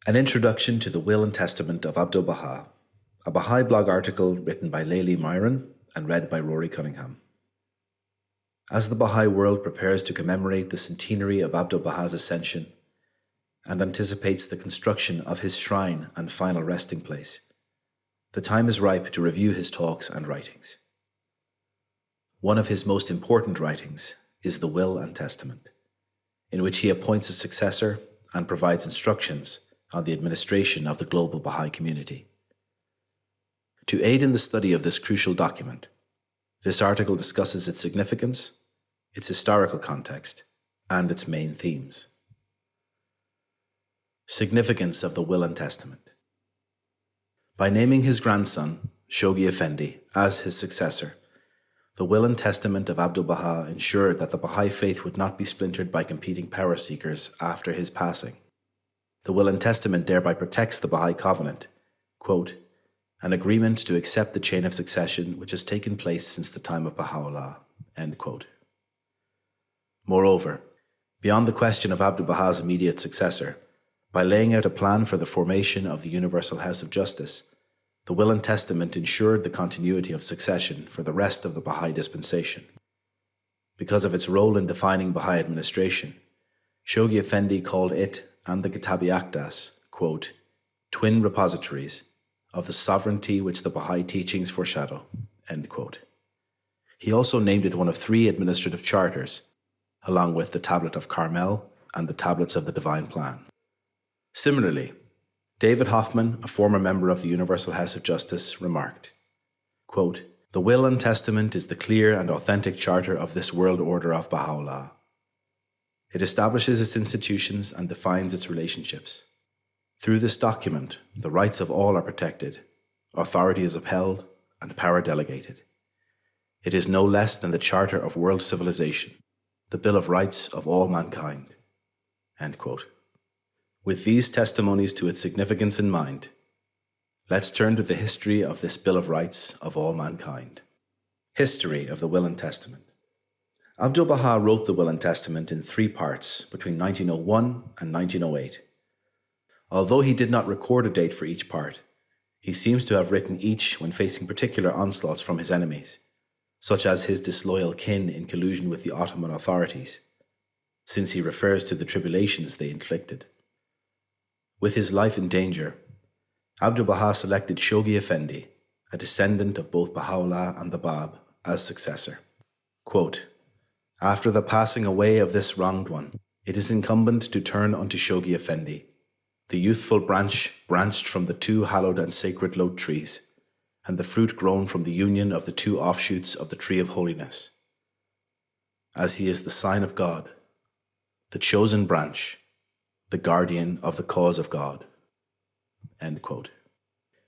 An Introduction to the Will and Testament of Abdu'l-Baha, a Baha'i blog article written by Layli Myron and read by Rory Cunningham. As the Baha'i world prepares to commemorate the centenary of Abdu'l-Baha's ascension and anticipates the construction of his shrine and final resting place, the time is ripe to review his talks and writings. One of his most important writings is the Will and Testament, in which he appoints a successor and provides instructions on the administration of the global Baha'i community. To aid in the study of this crucial document, this article discusses its significance, its historical context, and its main themes. Significance of the Will and Testament. By naming his grandson, Shoghi Effendi, as his successor, the Will and Testament of Abdu'l-Baha ensured that the Baha'i faith would not be splintered by competing power seekers after his passing. The Will and Testament thereby protects the Baha'i Covenant, quote, an agreement to accept the chain of succession which has taken place since the time of Baha'u'llah, end quote. Moreover, beyond the question of Abdu'l-Baha's immediate successor, by laying out a plan for the formation of the Universal House of Justice, the Will and Testament ensured the continuity of succession for the rest of the Baha'i dispensation. Because of its role in defining Baha'i administration, Shoghi Effendi called it and the Kitab-i-Aqdas, quote, twin repositories of the sovereignty which the Baha'i teachings foreshadow, end quote. He also named it one of 3 administrative charters, along with the Tablet of Carmel and the Tablets of the Divine Plan. Similarly, David Hoffman, a former member of the Universal House of Justice, remarked, quote, the Will and Testament is the clear and authentic charter of this world order of Baha'u'llah. It establishes its institutions and defines its relationships. Through this document, the rights of all are protected, authority is upheld, and power delegated. It is no less than the charter of world civilization, the Bill of Rights of all mankind, end quote. With these testimonies to its significance in mind, let's turn to the history of this Bill of Rights of all mankind. History of the Will and Testament. Abdu'l-Baha wrote the Will and Testament in 3 parts between 1901 and 1908. Although he did not record a date for each part, he seems to have written each when facing particular onslaughts from his enemies, such as his disloyal kin in collusion with the Ottoman authorities, since he refers to the tribulations they inflicted. With his life in danger, Abdu'l-Baha selected Shoghi Effendi, a descendant of both Baha'u'llah and the Bab, as successor. Quote, after the passing away of this wronged one, it is incumbent to turn unto Shoghi Effendi, the youthful branch branched from the 2 hallowed and sacred lote trees, and the fruit grown from the union of the 2 offshoots of the tree of holiness. As he is the sign of God, the chosen branch, the guardian of the cause of God. End quote.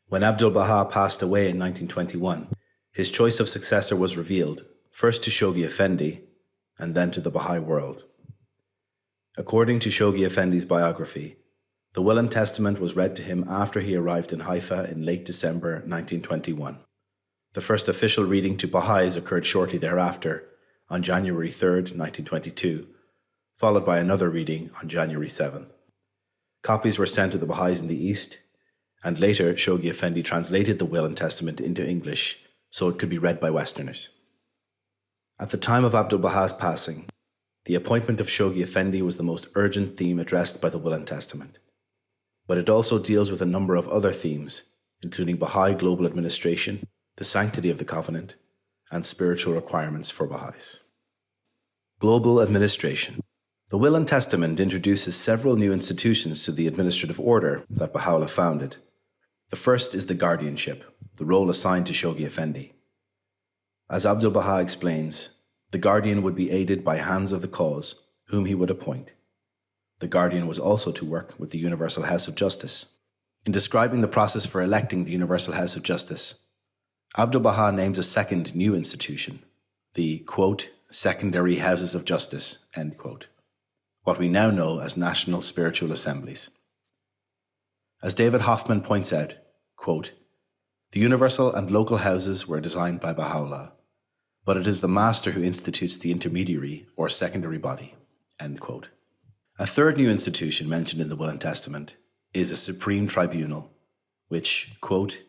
When Abdu'l-Baha passed away in 1921, his choice of successor was revealed, first to Shoghi Effendi, and then to the Baha'i world. According to Shoghi Effendi's biography, the Will and Testament was read to him after he arrived in Haifa in late December 1921. The first official reading to Baha'is occurred shortly thereafter, on January 3rd, 1922, followed by another reading on January 7th. Copies were sent to the Baha'is in the East, and later Shoghi Effendi translated the Will and Testament into English so it could be read by Westerners. At the time of Abdu'l-Baha's passing, the appointment of Shoghi Effendi was the most urgent theme addressed by the Will and Testament. But it also deals with a number of other themes, including Baha'i global administration, the sanctity of the Covenant, and spiritual requirements for Baha'is. Global administration. The Will and Testament introduces several new institutions to the administrative order that Baha'u'llah founded. The first is the guardianship, the role assigned to Shoghi Effendi. As Abdu'l-Baha explains, the guardian would be aided by hands of the cause, whom he would appoint. The guardian was also to work with the Universal House of Justice. In describing the process for electing the Universal House of Justice, Abdu'l-Baha names a second new institution, the, quote, secondary houses of justice, end quote, what we now know as National Spiritual Assemblies. As David Hoffman points out, quote, the universal and local houses were designed by Baha'u'llah, but it is the master who institutes the intermediary or secondary body, end quote. A third new institution mentioned in the Will and Testament is a supreme tribunal, which, quote,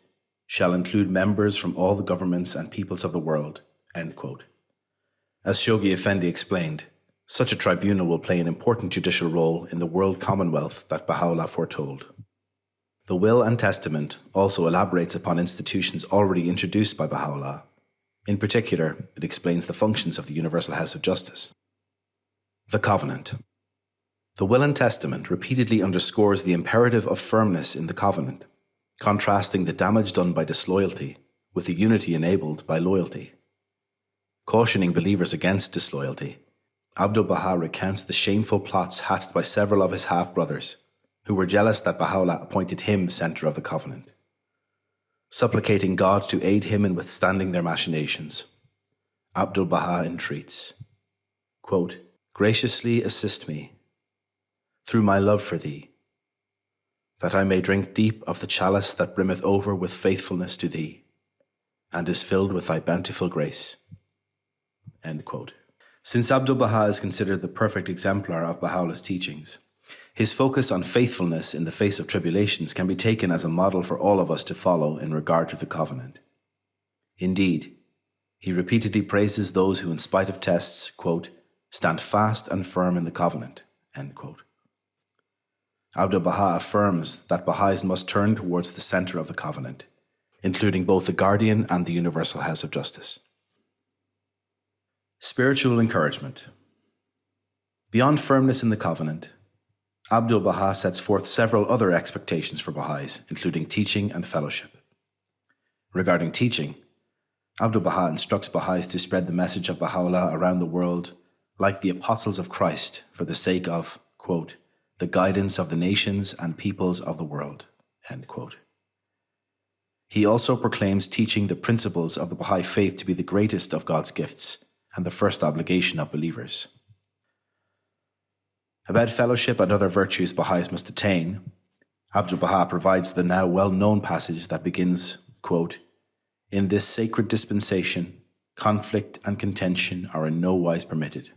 shall include members from all the governments and peoples of the world, end quote. As Shoghi Effendi explained, such a tribunal will play an important judicial role in the world commonwealth that Baha'u'llah foretold. The Will and Testament also elaborates upon institutions already introduced by Baha'u'llah. In particular, it explains the functions of the Universal House of Justice. The Covenant. The Will and Testament repeatedly underscores the imperative of firmness in the covenant, contrasting the damage done by disloyalty with the unity enabled by loyalty. Cautioning believers against disloyalty, Abdu'l-Baha recounts the shameful plots hatched by several of his half-brothers, who were jealous that Baha'u'llah appointed him centre of the covenant. Supplicating God to aid him in withstanding their machinations, Abdu'l-Baha entreats, quote, graciously assist me, through my love for thee, that I may drink deep of the chalice that brimmeth over with faithfulness to thee, and is filled with thy bountiful grace. End quote. Since Abdu'l-Baha is considered the perfect exemplar of Baha'u'llah's teachings, his focus on faithfulness in the face of tribulations can be taken as a model for all of us to follow in regard to the covenant. Indeed, he repeatedly praises those who, in spite of tests, quote, stand fast and firm in the covenant, end quote. Abdu'l-Baha affirms that Baha'is must turn towards the centre of the covenant, including both the Guardian and the Universal House of Justice. Spiritual encouragement. Beyond firmness in the covenant, Abdu'l-Baha sets forth several other expectations for Baha'is, including teaching and fellowship. Regarding teaching, Abdu'l-Baha instructs Baha'is to spread the message of Baha'u'llah around the world like the apostles of Christ for the sake of, quote, the guidance of the nations and peoples of the world, end quote. He also proclaims teaching the principles of the Baha'i faith to be the greatest of God's gifts and the first obligation of believers. About fellowship and other virtues Baha'is must attain, Abdu'l-Baha provides the now well-known passage that begins, quote, in this sacred dispensation, conflict and contention are in no wise permitted,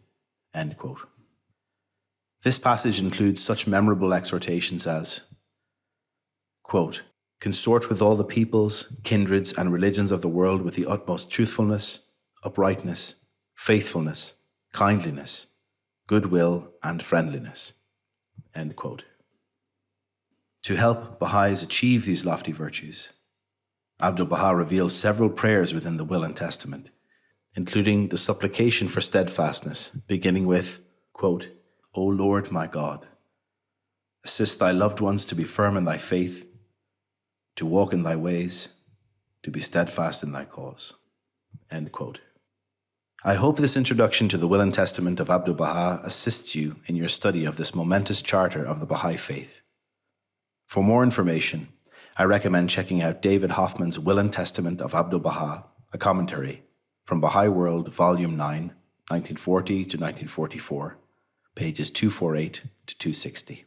end quote. This passage includes such memorable exhortations as, quote, consort with all the peoples, kindreds and religions of the world with the utmost truthfulness, uprightness, faithfulness, kindliness, goodwill and friendliness, end quote. To help Baha'is achieve these lofty virtues, Abdu'l-Baha reveals several prayers within the Will and Testament, including the supplication for steadfastness, beginning with, quote, O Lord my God, assist thy loved ones to be firm in thy faith, to walk in thy ways, to be steadfast in thy cause, end quote. I hope this introduction to the Will and Testament of Abdu'l-Baha assists you in your study of this momentous charter of the Baha'i faith. For more information, I recommend checking out David Hoffman's Will and Testament of Abdu'l-Baha, a commentary, from Baha'i World, Volume 9, 1940 to 1944, pages 248 to 260.